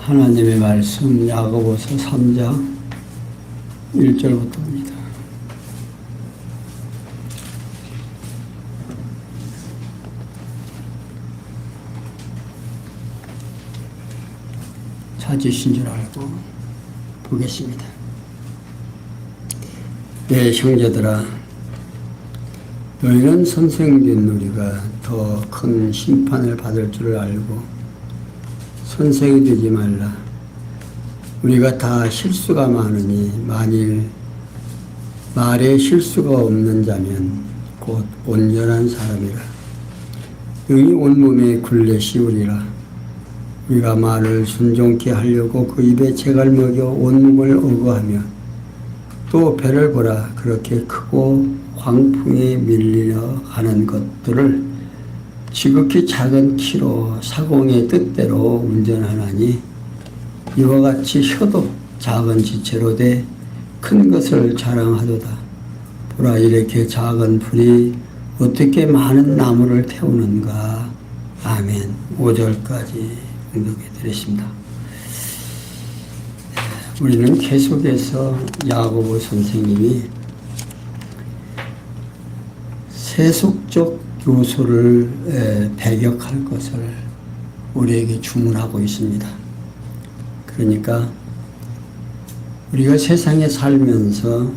하나님의 말씀 야고보서 3장 1절부터입니다. 찾으신 줄 알고 보겠습니다. 내 형제들아, 너희는 선생된 우리가 더 큰 심판을 받을 줄 알고 선생이 되지 말라. 우리가 다 실수가 많으니 만일 말에 실수가 없는 자면 곧 온전한 사람이라. 능히 온몸에 굴레 씌우리라. 우리가 말을 순종케 하려고 그 입에 책을 먹여 온몸을 어거하며 또 배를 보라. 그렇게 크고 광풍에 밀려 가는 것들을 지극히 작은 키로 사공의 뜻대로 운전하나니 이와 같이 혀도 작은 지체로 돼 큰 것을 자랑하도다. 보라, 이렇게 작은 불이 어떻게 많은 나무를 태우는가. 아멘. 5절까지 읽게 드렸습니다. 우리는 계속해서 야고보 선생님이 세속적 요소를 배격할 것을 우리에게 주문하고 있습니다. 그러니까 우리가 세상에 살면서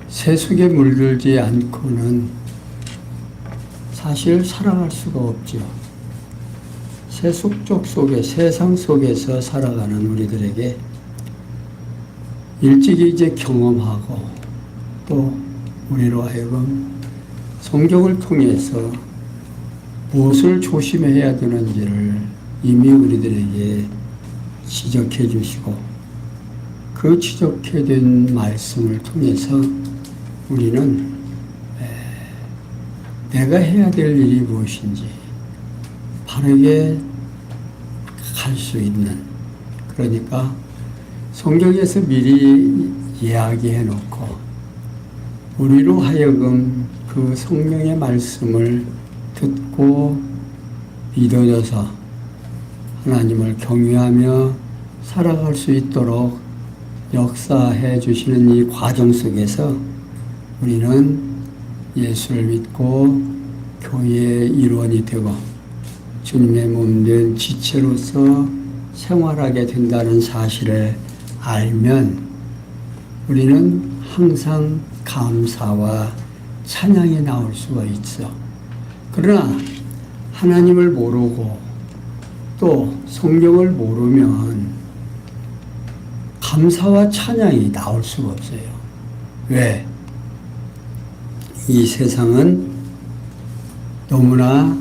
세속에 물들지 않고는 사실 살아갈 수가 없죠. 세속적 속에, 세상 속에서 살아가는 우리들에게 일찍이 이제 경험하고 또 우리로 하여금 성경을 통해서 무엇을 조심해야 되는지를 이미 우리들에게 지적해 주시고 그 지적해둔 말씀을 통해서 우리는 내가 해야 될 일이 무엇인지 바르게 갈 수 있는, 그러니까 성경에서 미리 이야기해 놓고 우리로 하여금 그 성령의 말씀을 듣고 믿어져서 하나님을 경외하며 살아갈 수 있도록 역사해 주시는 이 과정 속에서 우리는 예수를 믿고 교회의 일원이 되고 주님의 몸된 지체로서 생활하게 된다는 사실을 알면 우리는 항상 감사와 찬양이 나올 수가 있어. 그러나 하나님을 모르고 또 성경을 모르면 감사와 찬양이 나올 수가 없어요. 왜? 이 세상은 너무나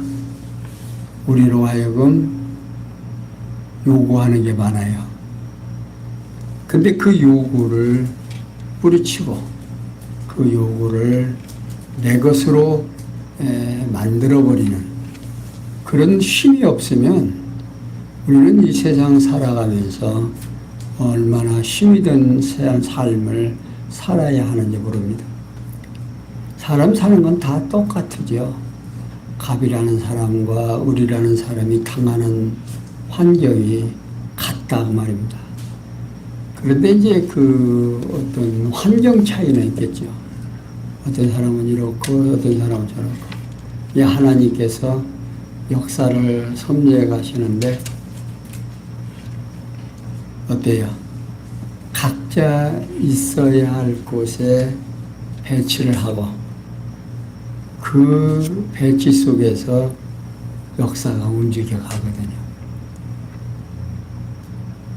우리로 하여금 요구하는 게 많아요. 근데 그 요구를 뿌리치고 그 요구를 내 것으로 만들어버리는 그런 힘이 없으면 우리는 이 세상 살아가면서 얼마나 힘이 든 삶을 살아야 하는지 모릅니다. 사람 사는 건 다 똑같으죠. 갑이라는 사람과 을이라는 사람이 당하는 환경이 같다고 말입니다. 그런데 이제 그 어떤 환경 차이는 있겠죠. 어떤 사람은 이렇고 어떤 사람은 저렇고. 이 하나님께서 역사를 섭리해 가시는데 어때요? 각자 있어야 할 곳에 배치를 하고 그 배치 속에서 역사가 움직여 가거든요.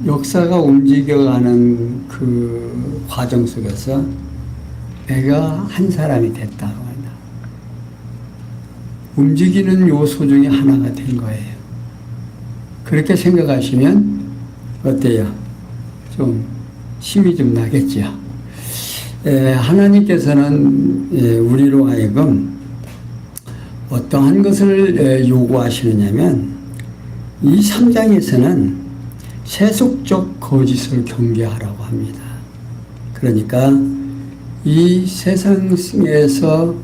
역사가 움직여가는 그 과정 속에서 내가 한 사람이 됐다고 한다. 움직이는 요소 중에 하나가 된 거예요. 그렇게 생각하시면 어때요? 좀 힘이 좀 나겠죠. 하나님께서는 우리로 하여금 어떠한 것을 요구하시느냐면 이 3장에서는 세속적 거짓을 경계하라고 합니다. 그러니까 이 세상에서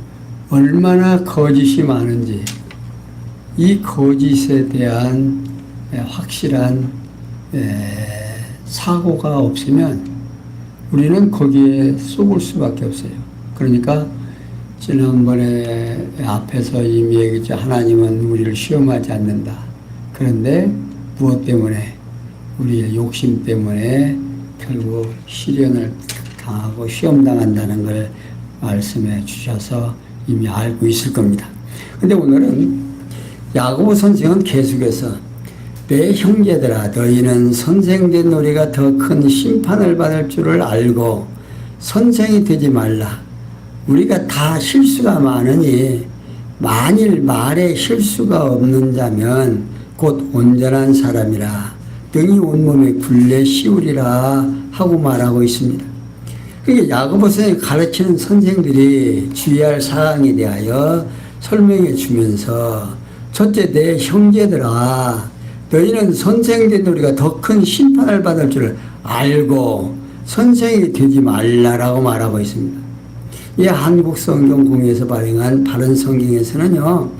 얼마나 거짓이 많은지 이 거짓에 대한 확실한 사고가 없으면 우리는 거기에 속을 수밖에 없어요. 그러니까 지난번에 앞에서 이미 얘기했죠. 하나님은 우리를 시험하지 않는다. 그런데 무엇 때문에? 우리의 욕심 때문에 결국 시련을 당하고 시험당한다는 걸 말씀해 주셔서 이미 알고 있을 겁니다. 근데 오늘은 야고보 선생은 계속해서 내 형제들아 너희는 선생된 우리가 더 큰 심판을 받을 줄을 알고 선생이 되지 말라. 우리가 다 실수가 많으니 만일 말에 실수가 없는 자면 곧 온전한 사람이라 등이 온몸에 굴레 씌우리라 하고 말하고 있습니다. 그게 야고보 선생이 가르치는 선생들이 주의할 사항에 대하여 설명해 주면서 첫째 내 형제들아 너희는 선생된 우리가 더 큰 심판을 받을 줄을 알고 선생이 되지 말라라고 말하고 있습니다. 이 한국 성경 공회에서 발행한 바른 성경에서는요,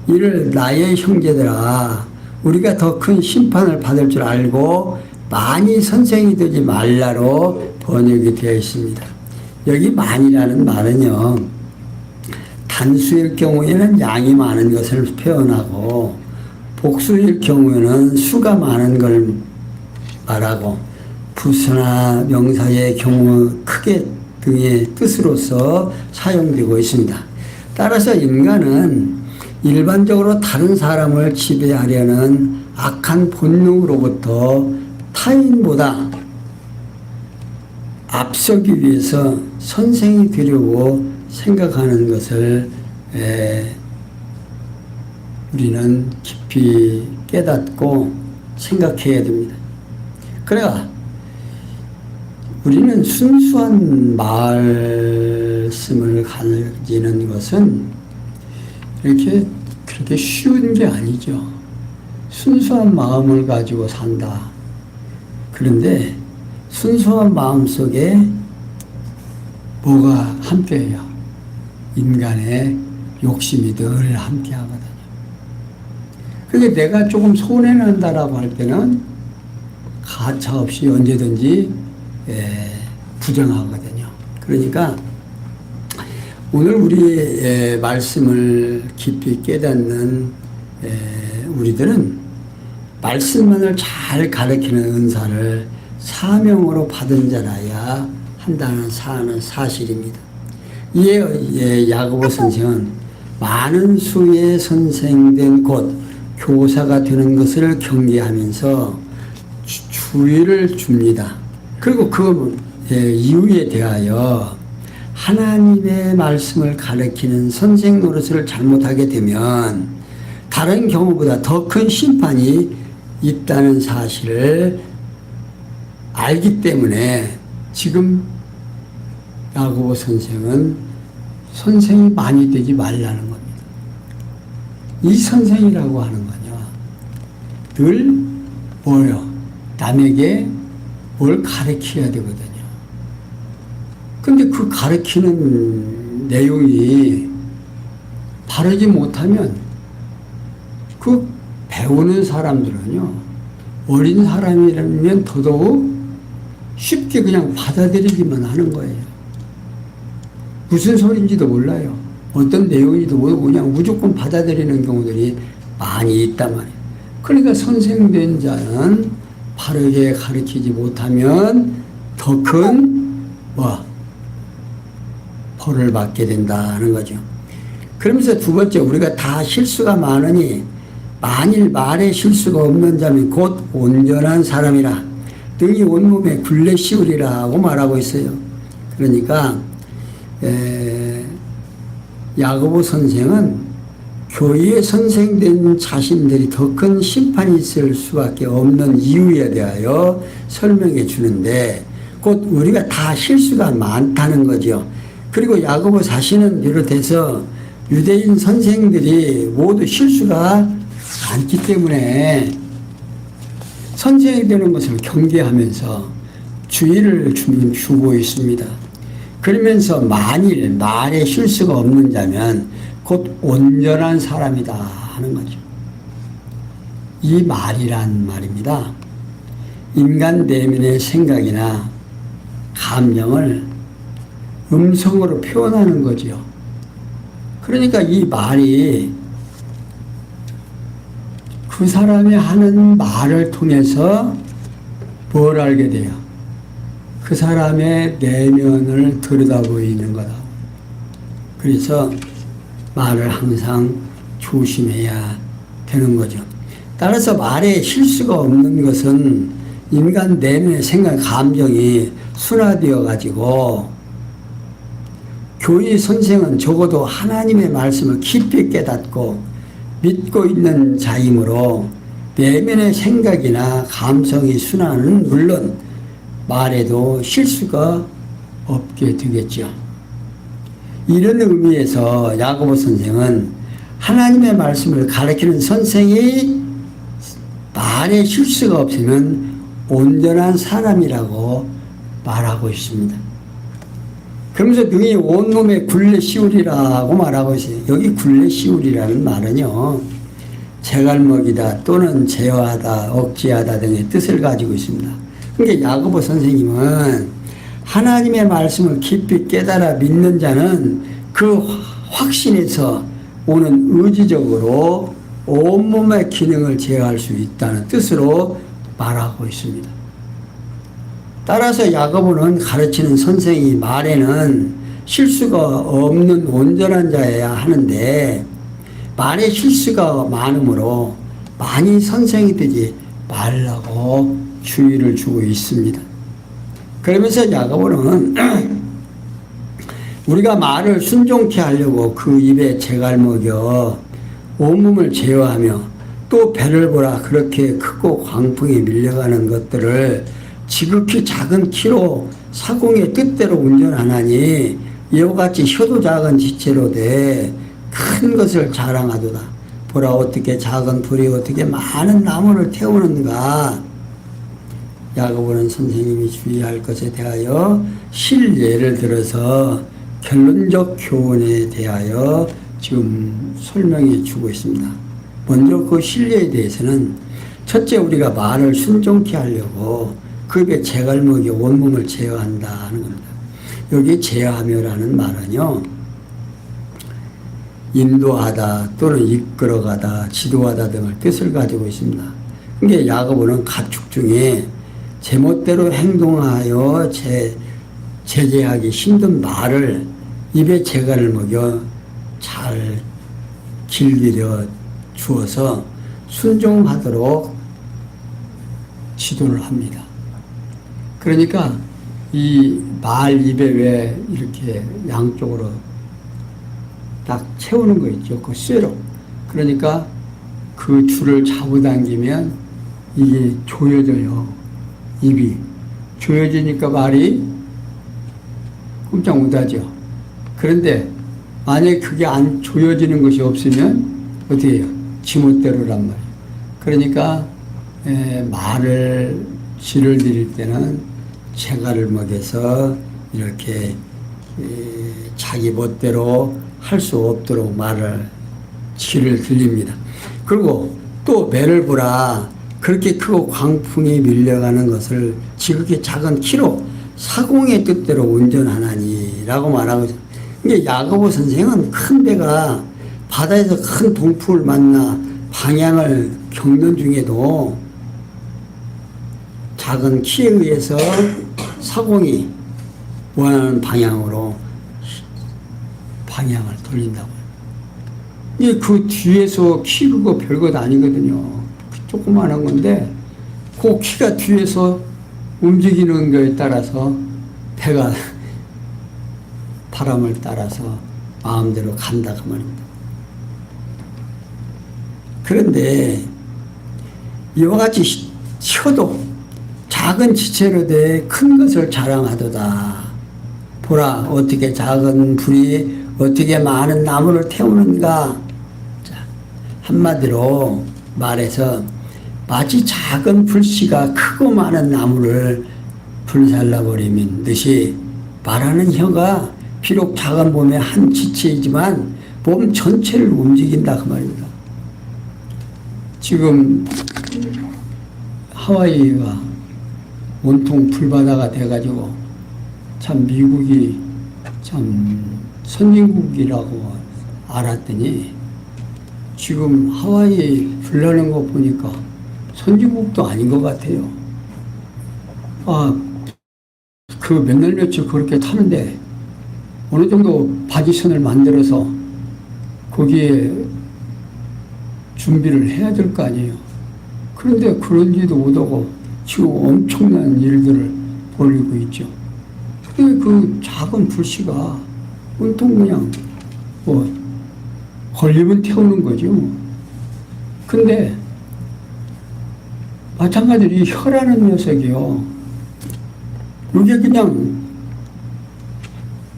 이를 나의 형제들아, 우리가 더 큰 심판을 받을 줄 알고 많이 선생이 되지 말라로 번역이 되어 있습니다. 여기 많이라는 말은요, 단수일 경우에는 양이 많은 것을 표현하고 복수일 경우에는 수가 많은 걸 말하고 부수나 명사의 경우 크게 등의 뜻으로서 사용되고 있습니다. 따라서 인간은 일반적으로 다른 사람을 지배하려는 악한 본능으로부터 타인보다 앞서기 위해서 선생이 되려고 생각하는 것을 우리는 깊이 깨닫고 생각해야 됩니다. 그래야 우리는 순수한 말씀을 가지는 것은 이렇게 그렇게 쉬운 게 아니죠. 순수한 마음을 가지고 산다. 그런데 순수한 마음 속에 뭐가 함께해요? 인간의 욕심이 늘 함께 하거든요. 그게 내가 조금 손해난다라고 할 때는 가차 없이 언제든지 부정하거든요. 그러니까 오늘 우리의 말씀을 깊이 깨닫는 우리들은 말씀만을 잘 가르치는 은사를 사명으로 받은 자라야 한다는 사실입니다. 이에 야고보 선생은 많은 수의 선생된 곧 교사가 되는 것을 경계하면서 주의를 줍니다. 그리고 그 이유에 대하여 하나님의 말씀을 가르치는 선생 노릇을 잘못하게 되면 다른 경우보다 더 큰 심판이 있다는 사실을 알기 때문에 지금 야고보 선생은 선생이 많이 되지 말라는 겁니다. 이 선생이라고 하는 거냐 늘 뭐요? 남에게 뭘 가르쳐야 되거든요. 근데 그 가르치는 내용이 바르지 못하면 그 배우는 사람들은요, 어린 사람이라면 더더욱 쉽게 그냥 받아들이기만 하는 거예요. 무슨 소리인지도 몰라요. 어떤 내용인지도 모르고 그냥 무조건 받아들이는 경우들이 많이 있단 말이에요. 그러니까 선생된 자는 바르게 가르치지 못하면 더 큰 벌을 받게 된다는 거죠. 그러면서 두 번째, 우리가 다 실수가 많으니 만일 말에 실수가 없는 자면 곧 온전한 사람이라 등이 온몸에 굴레 씌우리라고 말하고 있어요. 그러니까 야고보 선생은 교회에 선생된 자신들이 더 큰 심판이 있을 수밖에 없는 이유에 대하여 설명해 주는데 곧 우리가 다 실수가 많다는 거죠. 그리고 야고보 자신은 비롯해서 유대인 선생들이 모두 실수가 많기 때문에 선생이 되는 것을 경계하면서 주의를 주고 있습니다. 그러면서 만일 말에 실수가 없는 자면 곧 온전한 사람이다 하는 거죠. 이 말이란 말입니다. 인간 내면의 생각이나 감정을 음성으로 표현하는 거죠. 그러니까 이 말이 그 사람이 하는 말을 통해서 뭘 알게 돼요? 그 사람의 내면을 들여다보이는 거다. 그래서 말을 항상 조심해야 되는 거죠. 따라서 말에 실수가 없는 것은 인간 내면의 생각, 감정이 순화되어 가지고 교회 선생은 적어도 하나님의 말씀을 깊이 깨닫고 믿고 있는 자이므로 내면의 생각이나 감성이 순화는 물론 말에도 실수가 없게 되겠죠. 이런 의미에서 야고보 선생은 하나님의 말씀을 가르치는 선생이 말에 실수가 없으면 온전한 사람이라고 말하고 있습니다. 그러면서 능히 온몸에 굴레 씌우리라고 말하고 있어요. 여기 굴레 씌우리라는 말은요, 제갈먹이다 또는 제어하다, 억제하다 등의 뜻을 가지고 있습니다. 그러니까 야고보 선생님은 하나님의 말씀을 깊이 깨달아 믿는 자는 그 확신에서 오는 의지적으로 온몸의 기능을 제어할 수 있다는 뜻으로 말하고 있습니다. 따라서 야고보는 가르치는 선생이 말에는 실수가 없는 온전한 자여야 하는데 말에 실수가 많으므로 많이 선생이 되지 말라고 주의를 주고 있습니다. 그러면서 야고보는 우리가 말을 순종케 하려고 그 입에 재갈 먹여 온몸을 제어하며 또 배를 보라 그렇게 크고 광풍에 밀려가는 것들을 지극히 작은 키로 사공의 뜻대로 운전하나니 이와 같이 혀도 작은 지체로 돼 큰 것을 자랑하도다. 보라 어떻게 작은 불이 어떻게 많은 나무를 태우는가. 야고보는 선생님이 주의할 것에 대하여 실예를 들어서 결론적 교훈에 대하여 지금 설명해 주고 있습니다. 먼저 그 실례에 대해서는 첫째 우리가 말을 순종케 하려고 그 입에 재갈 먹여 온몸을 제어한다는 겁니다. 여기 제어하며라는 말은요, 인도하다 또는 이끌어가다, 지도하다 등을 뜻을 가지고 있습니다. 그게 야고보는 가축 중에 제멋대로 행동하여 제재하기 힘든 말을 입에 재갈을 먹여 잘 길들여 주어서 순종하도록 지도를 합니다. 그러니까 이 말 입에 왜 이렇게 양쪽으로 딱 채우는 거 있죠. 그 쇠로. 그러니까 그 줄을 잡아당기면 이게 조여져요. 입이. 조여지니까 말이 꼼짝 못하죠. 그런데 만약에 그게 안 조여지는 것이 없으면 어떻게 해요? 지멋대로란 말이에요. 그러니까 말을 지를 드릴 때는 재갈을 먹여서 이렇게 자기 멋대로 할 수 없도록 말을 지를 들립니다. 그리고 또 배를 보라 그렇게 크고 광풍이 밀려가는 것을 지극히 작은 키로 사공의 뜻대로 운전하나니라고 말하고 있습니다. 이게 야고보 선생은 큰 배가 바다에서 큰 동풍을 만나 방향을 겪는 중에도 작은 키에 의해서 사공이 원하는 방향으로 방향을 돌린다고요. 그 뒤에서 키 그거 별것 아니거든요. 조그만한 건데 그 키가 뒤에서 움직이는 거에 따라서 배가 바람을 따라서 마음대로 간다 그 말입니다. 그런데 이와 같이 혀도 작은 지체로 돼 큰 것을 자랑하도다. 보라 어떻게 작은 불이 어떻게 많은 나무를 태우는가. 자, 한마디로 말해서 마치 작은 불씨가 크고 많은 나무를 불살라버리는 듯이 말하는 혀가 비록 작은 몸의 한 지체이지만 몸 전체를 움직인다 그 말입니다. 지금 하와이가 온통 불바다가 돼가지고 참 미국이 참 선진국이라고 알았더니 지금 하와이 불나는 거 보니까 선진국도 아닌 것 같아요. 그 몇 날 며칠 그렇게 타는데 어느 정도 바지선을 만들어서 거기에 준비를 해야 될 거 아니에요. 그런데 그런지도 못하고 지금 엄청난 일들을 벌이고 있죠. 그 작은 불씨가 온통 그냥 걸리면 태우는 거죠. 근데 마찬가지로 이 혀라는 녀석이요. 이게 그냥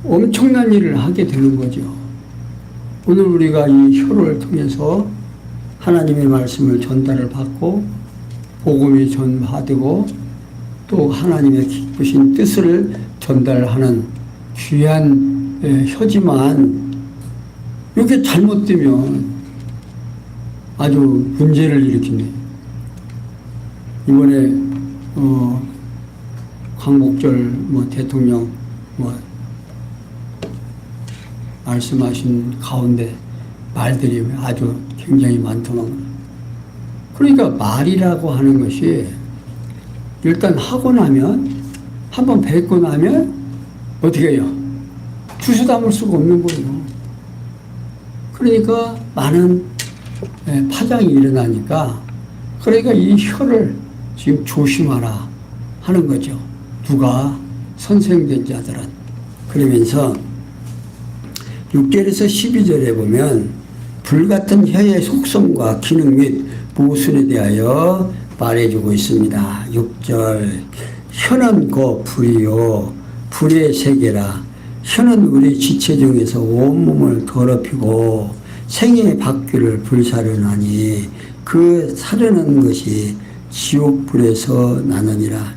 엄청난 일을 하게 되는 거죠. 오늘 우리가 이 혀를 통해서 하나님의 말씀을 전달을 받고 복음이 전파되고 또 하나님의 기쁘신 뜻을 전달하는 귀한 혀지만 이렇게 잘못되면 아주 문제를 일으키네. 이번에 광복절 대통령 말씀하신 가운데 말들이 아주 굉장히 많더만. 그러니까 말이라고 하는 것이 일단 하고 나면 한번 뵙고 나면 어떻게 해요? 주워 담을 수가 없는 거예요. 그러니까 많은 파장이 일어나니까 그러니까 이 혀를 지금 조심하라 하는 거죠. 누가 선생된 자들은. 그러면서 6절에서 12절에 보면 불같은 혀의 속성과 기능 및 모순에 대하여 말해주고 있습니다. 6절 혀는 곧 불이요 불의 세계라. 혀는 우리 지체 중에서 온몸을 더럽히고 생의 바퀴를 불사르나니 그 사르는 것이 지옥불에서 나느니라.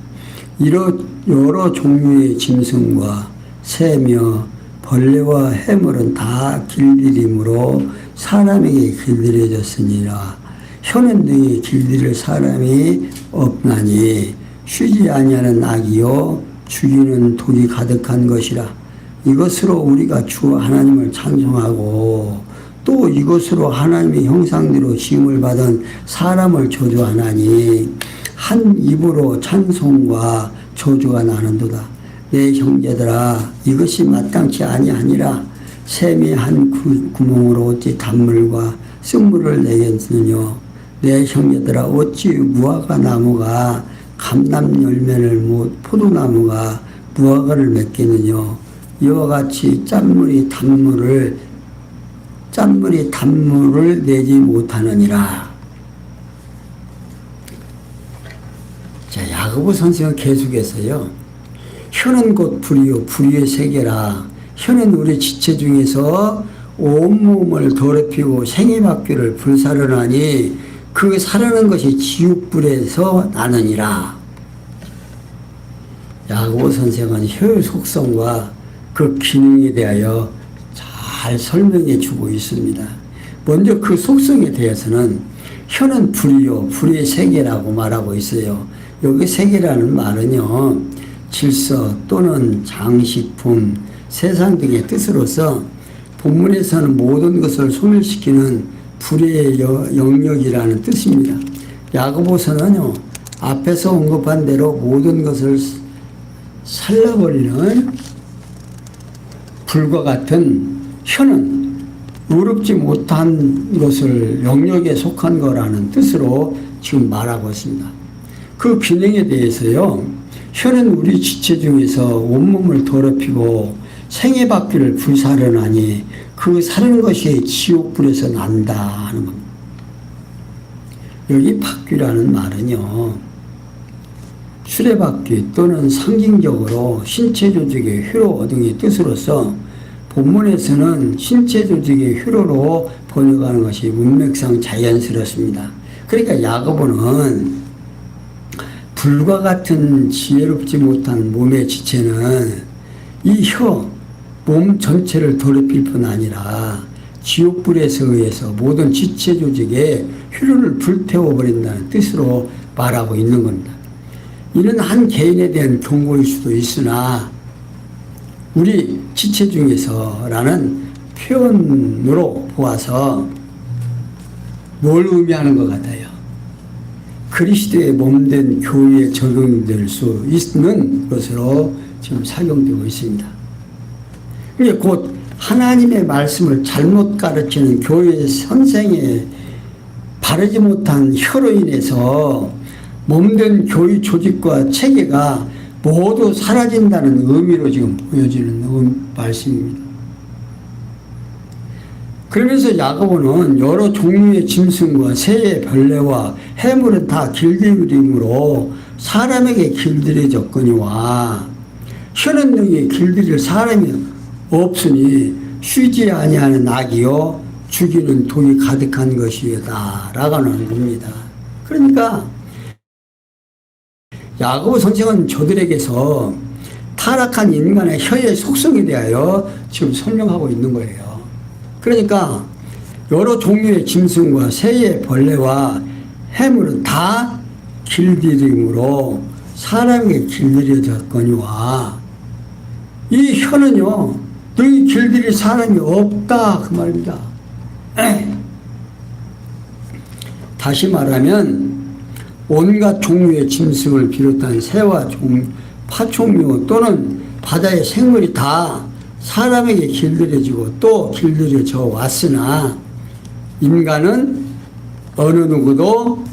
여러 종류의 짐승과 새며 벌레와 해물은 다 길들임으로 사람에게 길들여졌으니라. 혀는 능히 길들일 사람이 없나니 쉬지 아니하는 악이요 죽이는 독이 가득한 것이라. 이것으로 우리가 주 하나님을 찬송하고 또 이것으로 하나님의 형상대로 지음을 받은 사람을 저주하나니 한 입으로 찬송과 저주가 나는도다. 내 형제들아 이것이 마땅치 아니하니라. 샘이 한 구멍으로 어찌 단물과 쓴물을 내겠느냐. 내 형제들아 어찌 무화과 나무가 감람 열매를 못 포도나무가 무화과를 맺겠느냐. 이와 같이 짠물이 단물을 내지 못하느니라. 자, 야고보 선생은 계속해서요. 혀는 곧 불이요 불의의 세계라. 혀는 우리 지체 중에서 온몸을 더럽히고 생의 바퀴를 불사르나니 그 사르는 것이 지옥불에서 나느니라. 야고보 선생은 혀의 속성과 그 기능에 대하여 잘 설명해 주고 있습니다. 먼저 그 속성에 대해서는 혀는 불이요 불의 세계라고 말하고 있어요. 여기 세계라는 말은요 질서 또는 장식품 세상 등의 뜻으로서 본문에서는 모든 것을 소멸시키는 불의 영역이라는 뜻입니다. 야고보서는요 앞에서 언급한 대로 모든 것을 살라버리는 불과 같은 혀는 의롭지 못한 것을 영역에 속한 거라는 뜻으로 지금 말하고 있습니다. 그 기능에 대해서요 혀는 우리 지체 중에서 온몸을 더럽히고 생의 바퀴를 불사르나니 그 사르는 것이 지옥불에서 난다 하는 겁니다. 여기 바퀴라는 말은요 수레바퀴 또는 상징적으로 신체 조직의 회로 등의 뜻으로서 본문에서는 신체 조직의 회로로 번역하는 것이 문맥상 자연스럽습니다. 그러니까 야고보는 불과 같은 지혜롭지 못한 몸의 지체는 이 혀, 몸 전체를 더럽힐 뿐 아니라 지옥불에서 의해서 모든 지체 조직의 회로를 불태워버린다는 뜻으로 말하고 있는 겁니다. 이는 한 개인에 대한 경고일 수도 있으나 우리 지체 중에서라는 표현으로 보아서 뭘 의미하는 것 같아요? 그리스도의 몸된 교회에 적용될 수 있는 것으로 지금 작용되고 있습니다. 이게 곧 하나님의 말씀을 잘못 가르치는 교회 선생의 바르지 못한 혀로 인해서 몸된 교회 조직과 체계가 모두 사라진다는 의미로 지금 보여지는 말씀입니다. 그러면서 야고보는 여러 종류의 짐승과 새의 벌레와 해물은 다 길들임으로 사람에게 길들여졌거니와 혀는 능히 길들일 사람이 없으니 쉬지 아니하는 악이요 죽이는 독이 가득한 것이다 라고 하는 겁니다. 그러니까 야고보 선생은 저들에게서 타락한 인간의 혀의 속성에 대하여 지금 설명하고 있는 거예요. 그러니까 여러 종류의 짐승과 새의 벌레와 해물은 다 길들임으로 사람에게 길들여졌거니와 이 혀는요 너희 길들일 사람이 없다 그 말입니다. 다시 말하면 온갖 종류의 짐승을 비롯한 새와 파충류 또는 바다의 생물이 다 사람에게 길들여지고 또 길들여져 왔으나 인간은 어느 누구도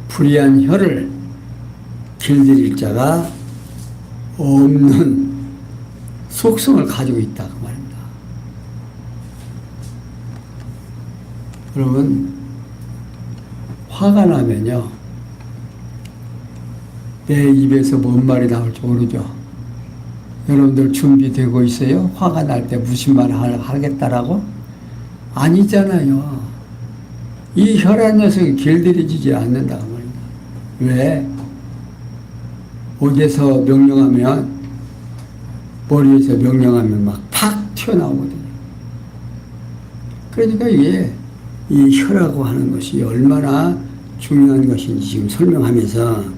불의한 혀를 길들일 자가 없는 속성을 가지고 있다 그 말입니다. 여러분 화가 나면요 내 입에서 뭔 말이 나올지 모르죠. 여러분들 준비되고 있어요? 화가 날 때 무슨 말 하겠다라고? 아니잖아요. 이 혈한 녀석이 길들여지지 않는다고 말입니다. 왜? 어디서 명령하면 머리에서 명령하면 막 팍 튀어나오거든요. 그러니까 이게 이 혀라고 하는 것이 얼마나 중요한 것인지 지금 설명하면서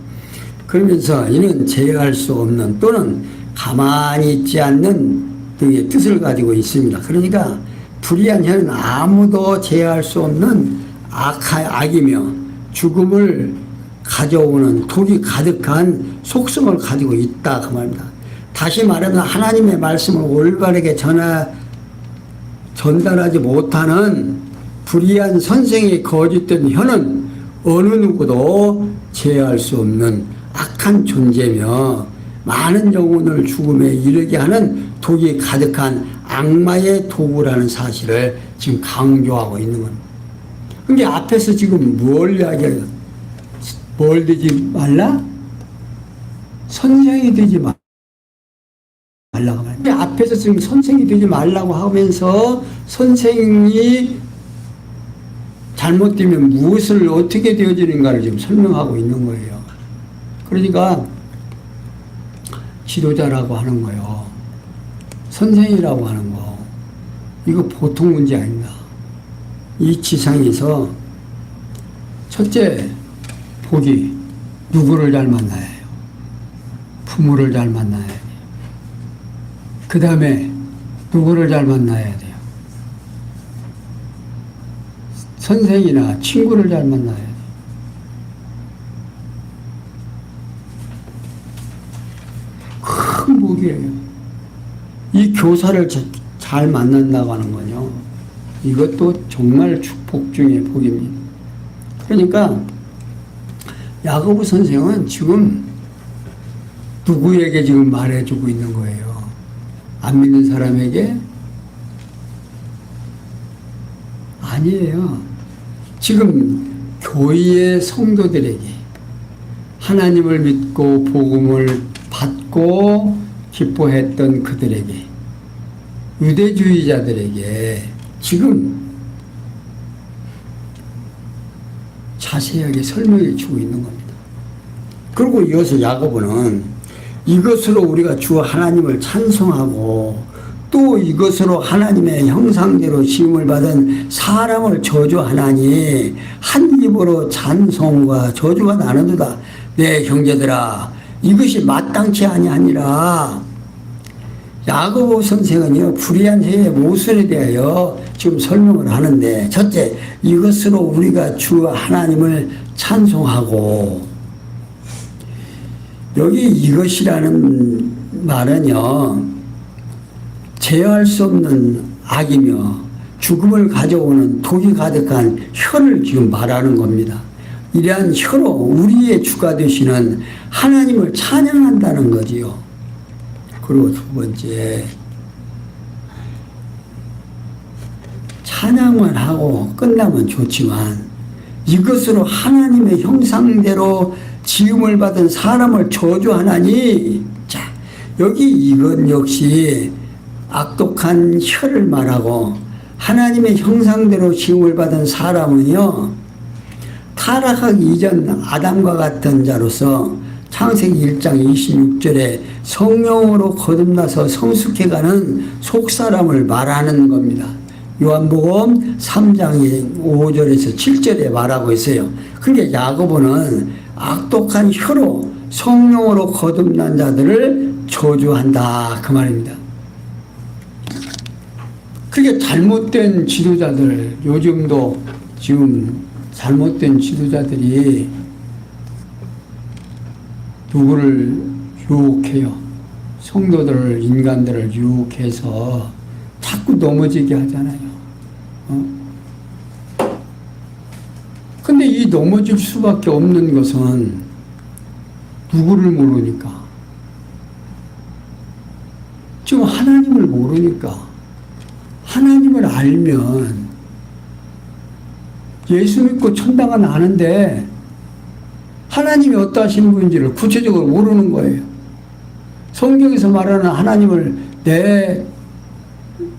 그러면서 이는 제어할 수 없는 또는 가만히 있지 않는 등의 뜻을 가지고 있습니다. 그러니까 불의한 혀는 아무도 제어할 수 없는 악이며 죽음을 가져오는 독이 가득한 속성을 가지고 있다 그 말입니다. 다시 말하면 하나님의 말씀을 올바르게 전달하지 못하는 불의한 선생의 거짓된 혀는 어느 누구도 제어할 수 없는 악한 존재며 많은 영혼을 죽음에 이르게 하는 독이 가득한 악마의 도구라는 사실을 지금 강조하고 있는 겁니다. 근데 앞에서 지금 뭘 이야기해요? 뭘 되지 말라? 선생이 되지 말라고 말합니다. 앞에서 지금 선생이 되지 말라고 하면서 선생이 잘못되면 무엇을 어떻게 되어지는가를 지금 설명하고 있는 거예요. 그러니까 지도자라고 하는 거요. 선생이라고 하는 거. 이거 보통 문제 아닙니다. 이 지상에서 첫째 복이 누구를 잘 만나야 해요? 부모를 잘 만나야 돼요. 그 다음에 누구를 잘 만나야 돼요? 선생이나 친구를 잘 만나야 돼요. 큰 복이에요. 이 교사를 잘 만난다고 하는 건요. 이것도 정말 축복 중의 복입니다. 그러니까 야고보 선생은 지금 누구에게 지금 말해주고 있는 거예요? 안 믿는 사람에게? 아니에요. 지금 교회의 성도들에게 하나님을 믿고 복음을 받고 기뻐했던 그들에게 유대주의자들에게 지금 자세하게 설명해 주고 있는 겁니다. 그리고 이어서 야고보는 이것으로 우리가 주 하나님을 찬송하고 또 이것으로 하나님의 형상대로 지음을 받은 사람을 저주하나니 한 입으로 찬송과 저주가 나는도다. 내 형제들아, 이것이 마땅치 아니하니라. 야고보 선생은요, 불의한 해의 모순에 대하여 지금 설명을 하는데, 첫째, 이것으로 우리가 주 하나님을 찬송하고, 여기 이것이라는 말은요, 제어할 수 없는 악이며 죽음을 가져오는 독이 가득한 혀를 지금 말하는 겁니다. 이러한 혀로 우리의 주가 되시는 하나님을 찬양한다는 거지요. 그리고 두 번째, 찬양만 하고 끝나면 좋지만 이것으로 하나님의 형상대로 지음을 받은 사람을 저주하나니, 자, 여기 이것 역시 악독한 혀를 말하고, 하나님의 형상대로 지음을 받은 사람은요, 타락하기 이전 아담과 같은 자로서 창세기 1장 26절에 성령으로 거듭나서 성숙해가는 속사람을 말하는 겁니다. 요한복음 3장 5절에서 7절에 말하고 있어요. 그러니까 야고보는 악독한 혀로 성령으로 거듭난 자들을 저주한다, 그 말입니다. 그게 잘못된 지도자들, 요즘도 지금 잘못된 지도자들이 누구를 유혹해요. 성도들을, 인간들을 유혹해서 자꾸 넘어지게 하잖아요. 근데 이 넘어질 수밖에 없는 것은 누구를 모르니까. 지금 하나님을 모르니까. 하나님을 알면 예수 믿고 천당은 아는데 하나님이 어떠하신 분인지를 구체적으로 모르는 거예요. 성경에서 말하는 하나님을 내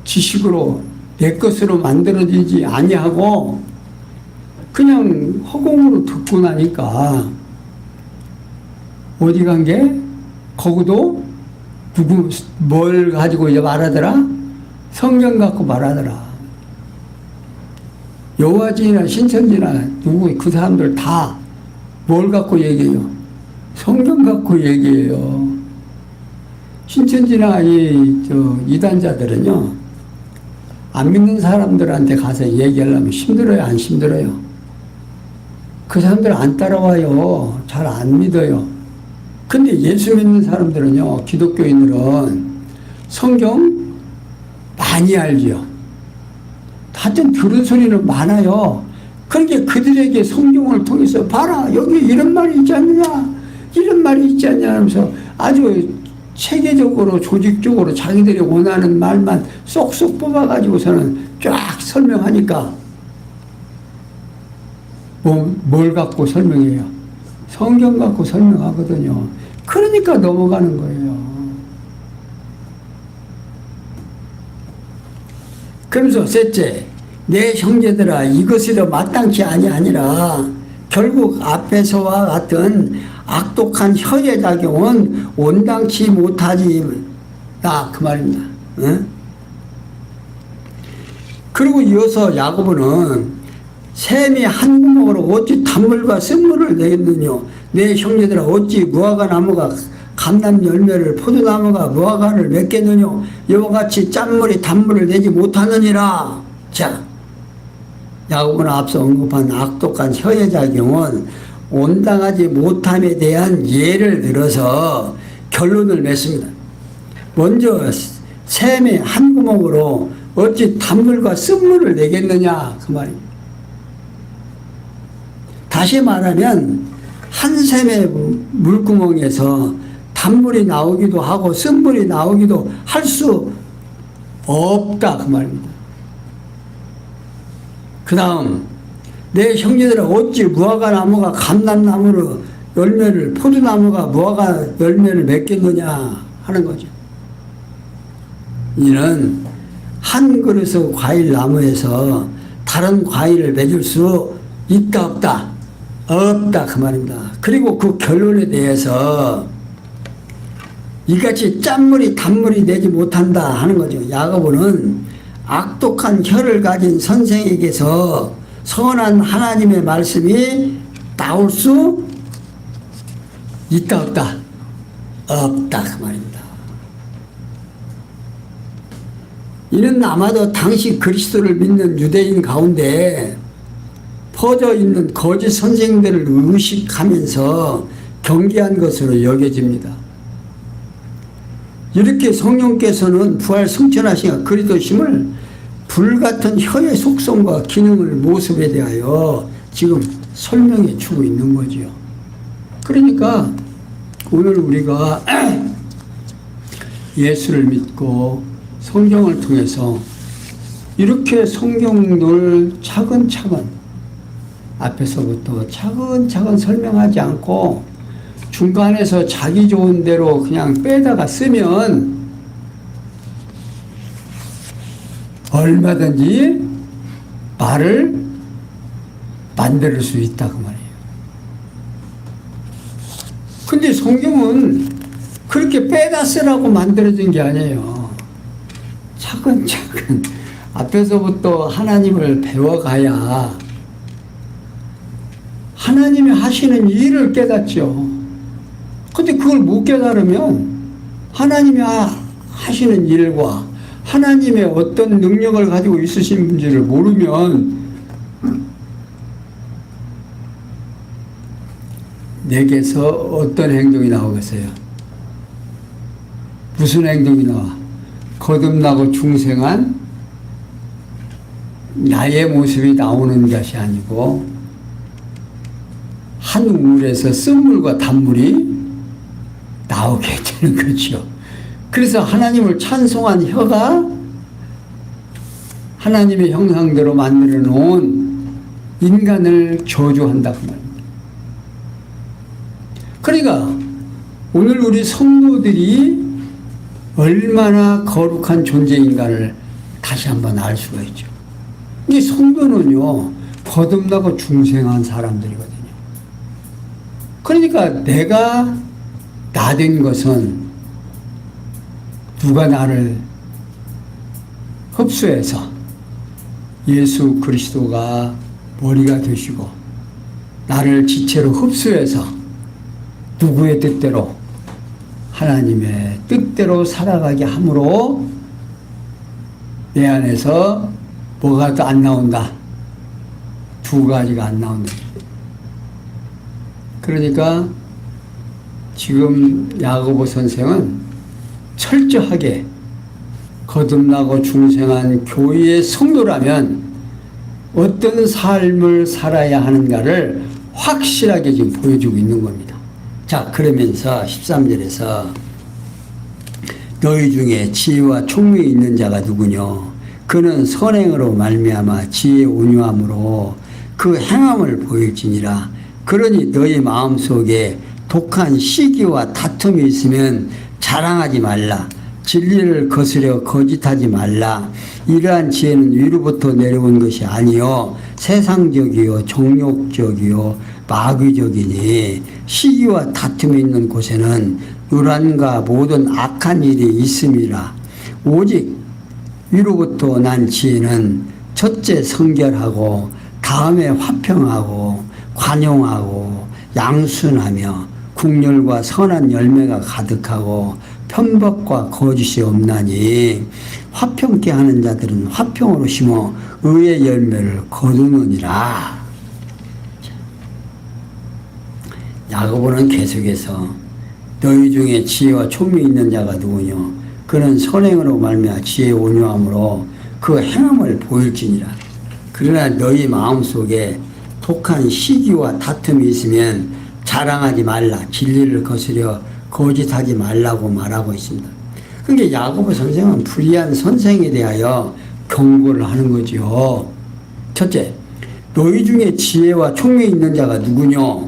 지식으로 내 것으로 만들어지지 아니하고 그냥 허공으로 듣고 나니까 어디 간 게 거기도 뭘 가지고 이제 말하더라? 성경 갖고 말하더라. 여호와지나 신천지나 누구 그 사람들 다 뭘 갖고 얘기해요? 성경 갖고 얘기해요. 신천지나 이단자들은요, 안 믿는 사람들한테 가서 얘기하려면 힘들어요, 안 힘들어요? 그 사람들 안 따라와요. 잘 안 믿어요. 근데 예수 믿는 사람들은요, 기독교인들은 성경 많이 알죠. 하여튼 들은 소리는 많아요. 그러니까 그들에게 성경을 통해서 봐라, 여기 이런 말이 있지 않느냐, 이런 말이 있지 않냐 하면서 아주 체계적으로 조직적으로 자기들이 원하는 말만 쏙쏙 뽑아가지고서는 쫙 설명하니까 뭘 갖고 설명해요? 성경 갖고 설명하거든요. 그러니까 넘어가는 거예요. 그러면서 셋째, 내 형제들아, 이것으로 마땅치 아니하니라. 결국 앞에서와 같은 악독한 혀의 작용은 온당치 못하지 다, 그 말입니다. 응? 그리고 이어서 야고보는 샘이 한 구멍으로 어찌 단물과 쓴물을 내겠느냐. 내 형제들아, 어찌 무화과 나무가 감람 열매를, 포도나무가 무화과를 맺겠느냐. 이와 같이 짠물이 단물을 내지 못하느니라. 자, 야고보는 앞서 언급한 악독한 혀의 작용은 온당하지 못함에 대한 예를 들어서 결론을 맺습니다. 먼저 샘의 한 구멍으로 어찌 단물과 쓴물을 내겠느냐, 그 말입니다. 다시 말하면 한 샘의 물구멍에서 단물이 나오기도 하고 쓴물이 나오기도 할 수 없다, 그 말입니다. 그 다음, 내 형제들아, 어찌 무화과 나무가 감람나무로 열매를, 포도나무가 무화과 열매를 맺겠느냐 하는 거죠. 이는 한 그릇의 과일 나무에서 다른 과일을 맺을 수 있다 없다? 없다, 그 말입니다. 그리고 그 결론에 대해서 이같이 짠물이 단물이 되지 못한다 하는 거죠. 야고보는 악독한 혀를 가진 선생에게서 선한 하나님의 말씀이 나올 수 있다 없다? 없다 그 말입니다. 이는 아마도 당시 그리스도를 믿는 유대인 가운데 퍼져 있는 거짓 선생들을 의식하면서 경계한 것으로 여겨집니다. 이렇게 성령께서는 부활 승천하신 그리스도심을 불같은 혀의 속성과 기능을 모습에 대하여 지금 설명해 주고 있는 거죠. 그러니까 오늘 우리가 예수를 믿고 성경을 통해서 이렇게 성경을 차근차근 앞에서부터 차근차근 설명하지 않고 중간에서 자기 좋은 대로 그냥 빼다가 쓰면 얼마든지 말을 만들 수 있다 그 말이에요. 근데 성경은 그렇게 빼다 쓰라고 만들어진 게 아니에요. 차근차근 앞에서부터 하나님을 배워가야 하나님이 하시는 일을 깨닫죠. 근데 그걸 못 깨달으면 하나님이 하시는 일과 하나님의 어떤 능력을 가지고 있으신 분지를 모르면 내게서 어떤 행동이 나오겠어요? 무슨 행동이 나와? 거듭나고 중생한 나의 모습이 나오는 것이 아니고 한 우물에서 쓴물과 단물이 나오게 되는 거죠. 그래서 하나님을 찬송한 혀가 하나님의 형상대로 만들어 놓은 인간을 저주한다 그 말입니다. 그러니까 오늘 우리 성도들이 얼마나 거룩한 존재인가를 다시 한번 알 수가 있죠. 이 성도는요 거듭나고 중생한 사람들이거든요. 그러니까 내가 나 된 것은 누가 나를 흡수해서 예수 그리스도가 머리가 되시고 나를 지체로 흡수해서 누구의 뜻대로 하나님의 뜻대로 살아가게 함으로 내 안에서 뭐가 또 안 나온다. 두 가지가 안 나온다. 그러니까 지금 야고보 선생은 철저하게 거듭나고 중생한 교회의 성도라면 어떤 삶을 살아야 하는가를 확실하게 지금 보여주고 있는 겁니다. 자, 그러면서 13절에서 너희 중에 지혜와 총명이 있는 자가 누구뇨? 그는 선행으로 말미암아 지혜 온유함으로 그 행함을 보일지니라. 그러니 너희 마음속에 독한 시기와 다툼이 있으면 자랑하지 말라. 진리를 거스려 거짓하지 말라. 이러한 지혜는 위로부터 내려온 것이 아니요 세상적이요 정욕적이요 마귀적이니 시기와 다툼이 있는 곳에는 유란과 모든 악한 일이 있음이라. 오직 위로부터 난 지혜는 첫째 성결하고 다음에 화평하고 관용하고 양순하며 국률과 선한 열매가 가득하고 편법과 거짓이 없나니 화평케 하는 자들은 화평으로 심어 의의 열매를 거두느니라. 야고보는 계속해서 너희 중에 지혜와 총명이 있는 자가 누구뇨? 그는 선행으로 말미암아 지혜 온유함으로 그 행함을 보일지니라. 그러나 너희 마음속에 독한 시기와 다툼이 있으면 자랑하지 말라. 진리를 거스려 거짓하지 말라고 말하고 있습니다. 그러니까 야고보 선생은 불의한 선생에 대하여 경고를 하는 거죠. 첫째, 너희 중에 지혜와 총명이 있는 자가 누구뇨?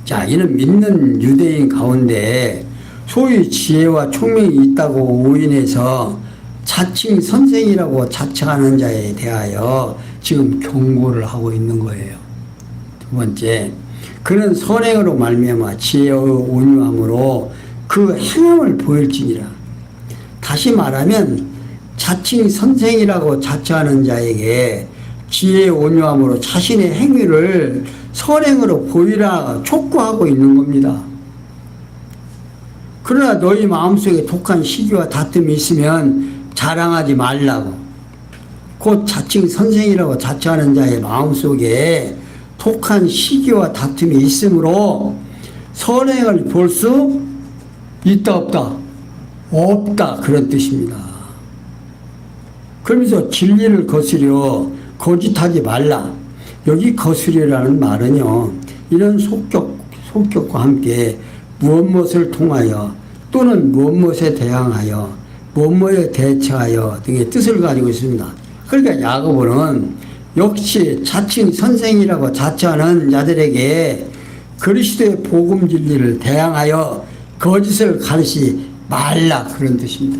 자, 이는 믿는 유대인 가운데 소위 지혜와 총명이 있다고 오인해서 자칭 선생이라고 자칭하는 자에 대하여 지금 경고를 하고 있는 거예요. 두 번째, 그는 선행으로 말미암아 지혜의 온유함으로 그 행함을 보일지니라. 다시 말하면 자칭 선생이라고 자처하는 자에게 지혜의 온유함으로 자신의 행위를 선행으로 보이라 촉구하고 있는 겁니다. 그러나 너희 마음속에 독한 시기와 다툼이 있으면 자랑하지 말라고. 곧 자칭 선생이라고 자처하는 자의 마음속에 독한 시기와 다툼이 있으므로 선행을 볼 수 있다 없다? 없다, 그런 뜻입니다. 그러면서 진리를 거스려 거짓하지 말라. 여기 거스리라는 말은요, 이런 속격과 함께 무엇을 통하여 또는 무엇에 대항하여 무엇에 대처하여 등의 뜻을 가지고 있습니다. 그러니까 야고보는 역시 자칭 선생이라고 자처하는 자들에게 그리스도의 복음 진리를 대항하여 거짓을 가르치지 말라, 그런 뜻입니다.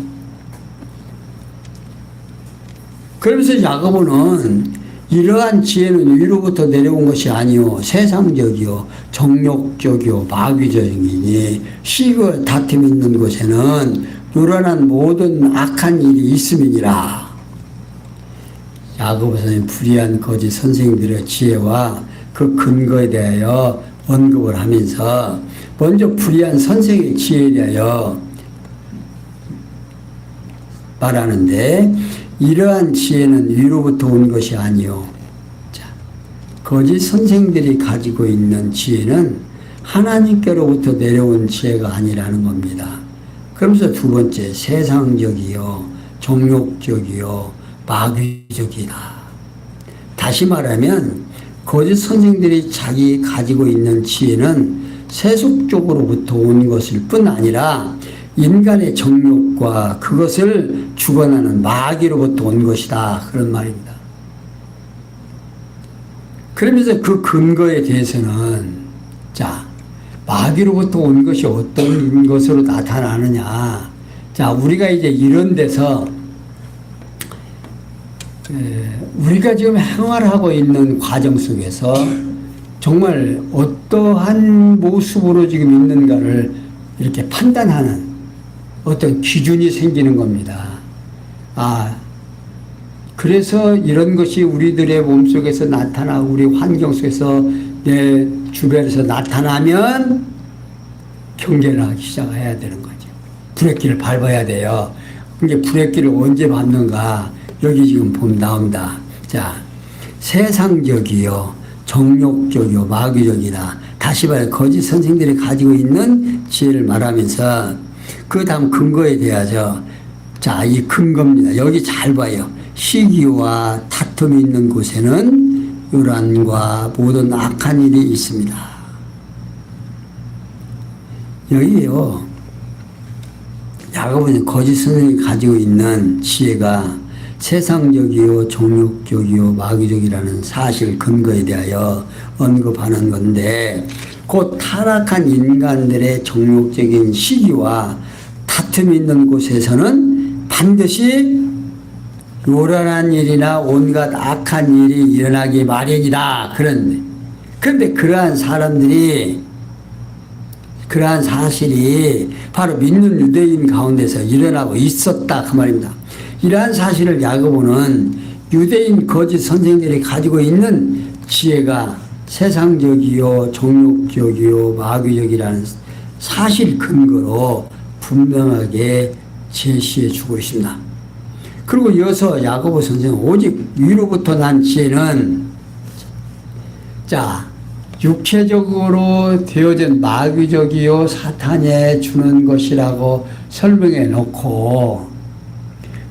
그러면서 야고보는 이러한 지혜는 위로부터 내려온 것이 아니요 세상적이요 정욕적이요 마귀적이니 시기와 다툼이 있는 곳에는 요란한 모든 악한 일이 있음이니라. 야고보서는 불의한 거짓 선생님들의 지혜와 그 근거에 대하여 언급을 하면서 먼저 불의한 선생의 지혜에 대하여 말하는데, 이러한 지혜는 위로부터 온 것이 아니요. 자, 거짓 선생들이 가지고 있는 지혜는 하나님께로부터 내려온 지혜가 아니라는 겁니다. 그러면서 두 번째, 세상적이요, 정욕적이요, 마귀적이다. 다시 말하면 거짓 선생들이 자기 가지고 있는 지혜는 세속적으로부터 온 것일 뿐 아니라 인간의 정욕과 그것을 주관하는 마귀로부터 온 것이다, 그런 말입니다. 그러면서 그 근거에 대해서는, 자, 마귀로부터 온 것이 어떤 것으로 나타나느냐. 자, 우리가 이제 이런 데서 우리가 지금 생활하고 있는 과정 속에서 정말 어떠한 모습으로 지금 있는가를 이렇게 판단하는 어떤 기준이 생기는 겁니다. 그래서 이런 것이 우리들의 몸속에서 나타나고 우리 환경 속에서 내 주변에서 나타나면 경계를 하기 시작해야 되는 거죠. 브레이크를 밟아야 돼요. 이제 브레이크를 언제 밟는가? 여기 지금 보면 나옵니다. 자, 세상적이요, 정욕적이요, 마귀적이다. 다시 말해 거짓 선생들이 가지고 있는 지혜를 말하면서 그 다음 근거에 대하여, 자, 이 근거입니다. 여기 잘 봐요. 시기와 다툼이 있는 곳에는 요란과 모든 악한 일이 있습니다. 여기요, 야고보는 거짓 선생이 가지고 있는 지혜가 세상적이요, 정욕적이요, 마귀적이라는 사실 근거에 대하여 언급하는 건데, 곧 타락한 인간들의 정욕적인 시기와 다툼이 있는 곳에서는 반드시 요란한 일이나 온갖 악한 일이 일어나기 마련이다. 그런데 그러한 사람들이, 그러한 사실이 바로 믿는 유대인 가운데서 일어나고 있었다, 그 말입니다. 이러한 사실을 야고보는 유대인 거짓 선생들이 가지고 있는 지혜가 세상적이요, 정욕적이요, 마귀적이라는 사실 근거로 분명하게 제시해 주고 있습니다. 그리고 이어서 야고보 선생은 오직 위로부터 난 지혜는, 자, 육체적으로 되어진 마귀적이요, 사탄에 주는 것이라고 설명해 놓고,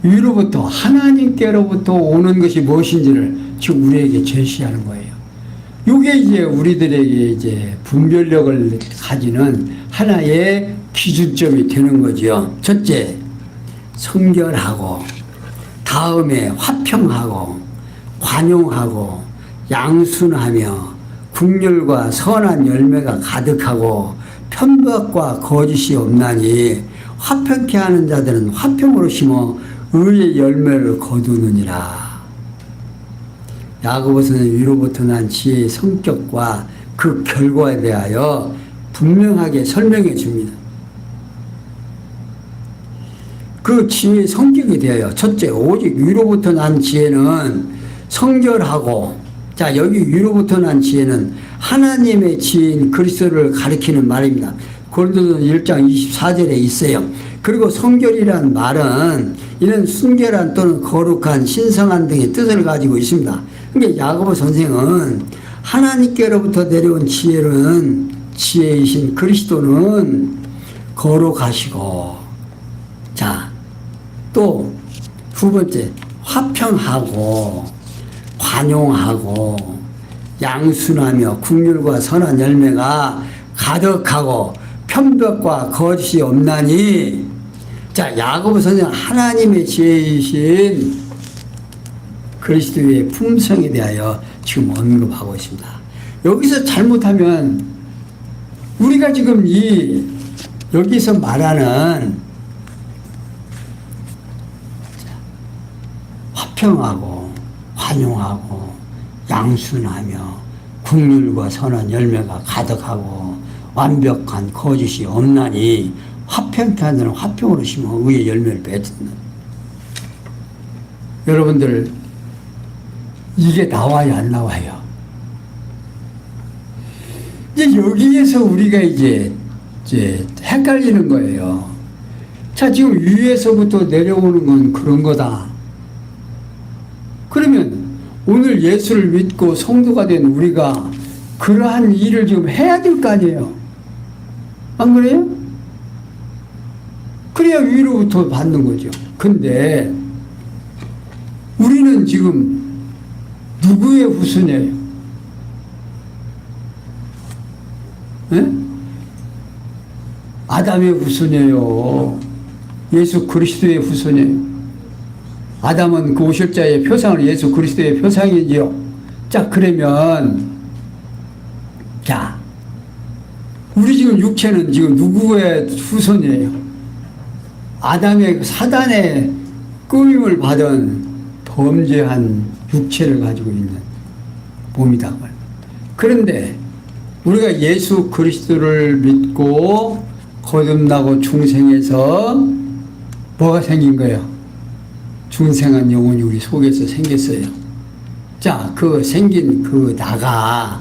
위로부터, 하나님께로부터 오는 것이 무엇인지를 지금 우리에게 제시하는 거예요. 이게 이제 우리들에게 이제 분별력을 가지는 하나의 기준점이 되는 거죠. 첫째, 성결하고, 다음에 화평하고, 관용하고, 양순하며, 국률과 선한 열매가 가득하고, 편박과 거짓이 없나니, 화평케 하는 자들은 화평으로 심어 의의 열매를 거두느니라. 야고보서는 위로부터 난 지혜의 성격과 그 결과에 대하여 분명하게 설명해 줍니다. 그 지혜의 성격이 되어요. 첫째, 오직 위로부터 난 지혜는 성결하고, 자, 여기 위로부터 난 지혜는 하나님의 지혜인 그리스도를 가리키는 말입니다. 고린도서 1장 24절에 있어요. 그리고 성결이라는 말은 이는 순결한 또는 거룩한, 신성한 등의 뜻을 가지고 있습니다. 그러니까 야고보 선생은 하나님께로부터 내려온 지혜는, 지혜이신 그리스도는 거룩하시고, 자, 또 두 번째, 화평하고 관용하고 양순하며 국률과 선한 열매가 가득하고 편벽과 거짓이 없나니. 자, 야고보 선생은 하나님의 지혜이신 그리스도의 품성에 대하여 지금 언급하고 있습니다. 여기서 잘못하면 우리가 지금 여기서 말하는 화평하고 관용하고 양순하며 국률과 선한 열매가 가득하고 완벽한 거짓이 없나니, 화평케 하는 데는 화평으로 심어 의의 열매를 맺는다. 여러분들, 이게 나와요, 안 나와요? 이제 여기에서 우리가 이제 헷갈리는 거예요. 자, 지금 위에서부터 내려오는 건 그런 거다. 그러면 오늘 예수를 믿고 성도가 된 우리가 그러한 일을 지금 해야 될 거 아니에요? 안 그래요? 그래야 위로부터 받는 거죠. 근데 우리는 지금 누구의 후손이에요? 네? 아담의 후손이에요. 예수 그리스도의 후손이에요. 아담은 그 오실 자의 표상을 예수 그리스도의 표상이지요. 자, 그러면, 자, 우리 지금 육체는 지금 누구의 후손이에요? 아담의 사단의 꾸밈을 받은 범죄한 육체를 가지고 있는 몸이다. 그런데 우리가 예수 그리스도를 믿고 거듭나고 중생해서 뭐가 생긴 거예요? 중생한 영혼이 우리 속에서 생겼어요. 자, 그 생긴 그 나가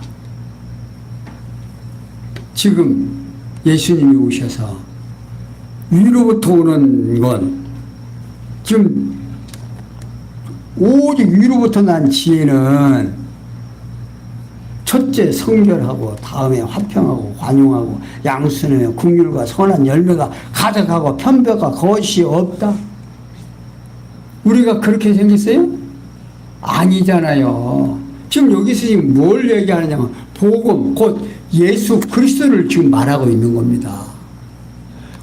지금 예수님이 오셔서 위로부터 오는 건, 지금 오직 위로부터 난 지혜는 첫째 성결하고, 다음에 화평하고 관용하고 양순하며 국률과 선한 열매가 가득하고 편벽과 거짓이 없다. 우리가 그렇게 생겼어요? 아니잖아요. 지금 여기서 지금 뭘 얘기하느냐면 복음, 곧 예수 그리스도를 지금 말하고 있는 겁니다.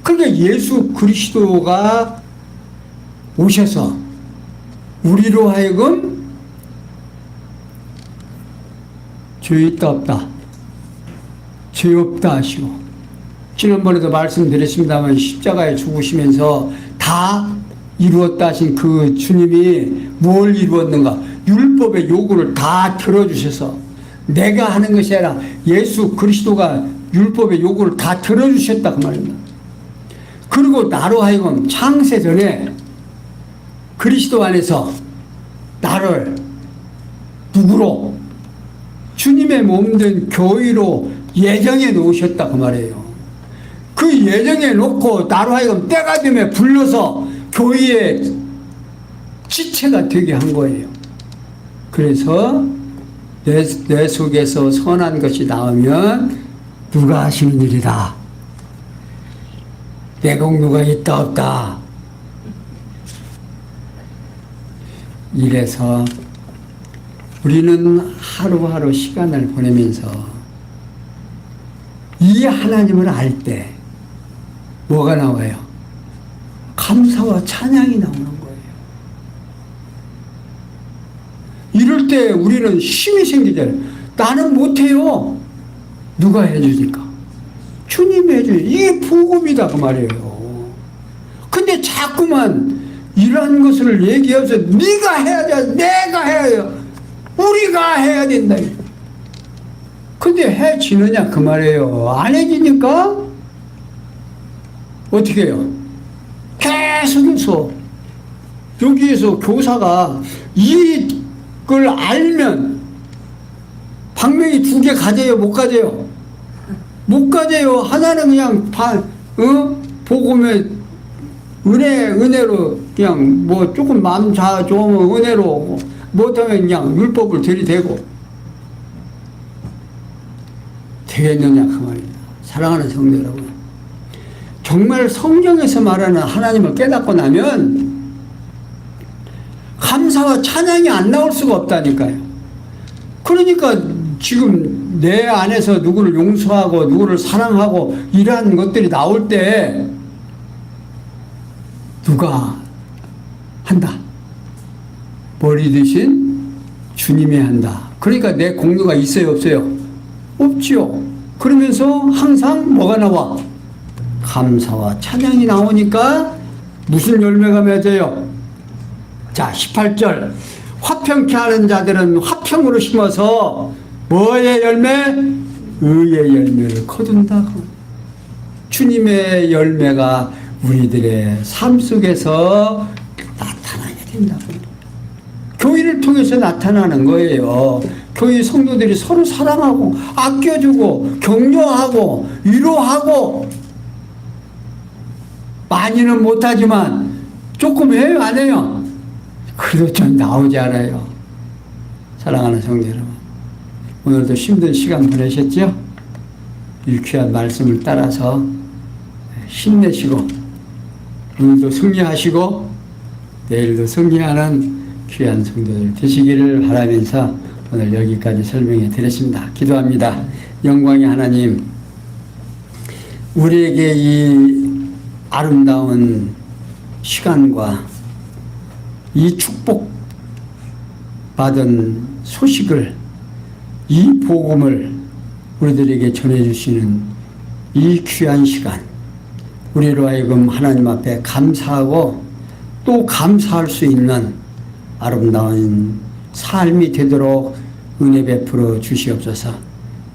그러니까 예수 그리스도가 오셔서 우리로 하여금 죄 있다 없다, 죄 없다 하시고, 지난번에도 말씀드렸습니다만 십자가에 죽으시면서 다 이루었다 하신 그 주님이 뭘 이루었는가? 율법의 요구를 다 들어주셔서, 내가 하는 것이 아니라 예수 그리스도가 율법의 요구를 다 들어주셨다 그 말입니다. 그리고 나로 하여금 창세 전에 그리스도 안에서 나를 누구로? 주님의 몸된 교회로 예정해 놓으셨다 그 말이에요. 그 예정해 놓고 나로 하여금 때가 되면 불러서 교회의 지체가 되게 한 거예요. 그래서 내 속에서 선한 것이 나오면 누가 하시는 일이다. 내 공로가 있다 없다. 이래서 우리는 하루하루 시간을 보내면서 이 하나님을 알 때 뭐가 나와요? 감사와 찬양이 나오는 거예요. 이럴 때 우리는 힘이 생기잖아요. 나는 못해요. 누가 해주니까? 주님이 해줘요. 이게 복음이다 그 말이에요. 근데 자꾸만 이러한 것을 얘기해서 네가 해야 돼, 내가 해야 돼, 우리가 해야 된다. 근데 해지느냐 그 말이에요. 안 해지니까 어떻게 해요? 계속해서 여기에서 교사가 이걸 알면 방명이 2개 가져요, 못 가져요? 못 가져요. 하나는 그냥 복음의 은혜로 그냥 뭐 조금 마음 좋으면 은혜로 못하면 그냥 율법을 들이대고 되겠느냐 그 말입니다. 사랑하는 성도 여러분, 정말 성경에서 말하는 하나님을 깨닫고 나면 감사와 찬양이 안 나올 수가 없다니까요. 그러니까 지금 내 안에서 누구를 용서하고 누구를 사랑하고 이러한 것들이 나올 때 누가 한다? 머리 대신 주님이 한다. 그러니까 내 공로가 있어요, 없어요? 없지요. 그러면서 항상 뭐가 나와? 감사와 찬양이 나오니까 무슨 열매가 맺어요? 자, 18절. 화평케 하는 자들은 화평으로 심어서 뭐의 열매? 의의 열매를 거둔다고. 주님의 열매가 우리들의 삶 속에서 나타나게 된다고. 교회를 통해서 나타나는 거예요. 교회 성도들이 서로 사랑하고 아껴주고 격려하고 위로하고, 많이는 못하지만 조금 해요, 안 해요? 그래도 좀 나오지 않아요. 사랑하는 성도 여러분, 오늘도 힘든 시간 보내셨죠? 유쾌한 말씀을 따라서 힘내시고 오늘도 승리하시고 내일도 승리하는 귀한 성도들 되시기를 바라면서 오늘 여기까지 설명해 드렸습니다. 기도합니다. 영광의 하나님, 우리에게 이 아름다운 시간과 이 축복받은 소식을, 이 복음을 우리들에게 전해주시는 이 귀한 시간, 우리로 하여금 하나님 앞에 감사하고 또 감사할 수 있는 아름다운 삶이 되도록 은혜 베풀어 주시옵소서.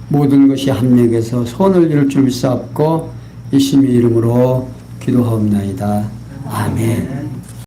모든 것이 합력해서 손을 이룰 줄 믿사옵고 예수님의 이름으로 기도하옵나이다. 아멘.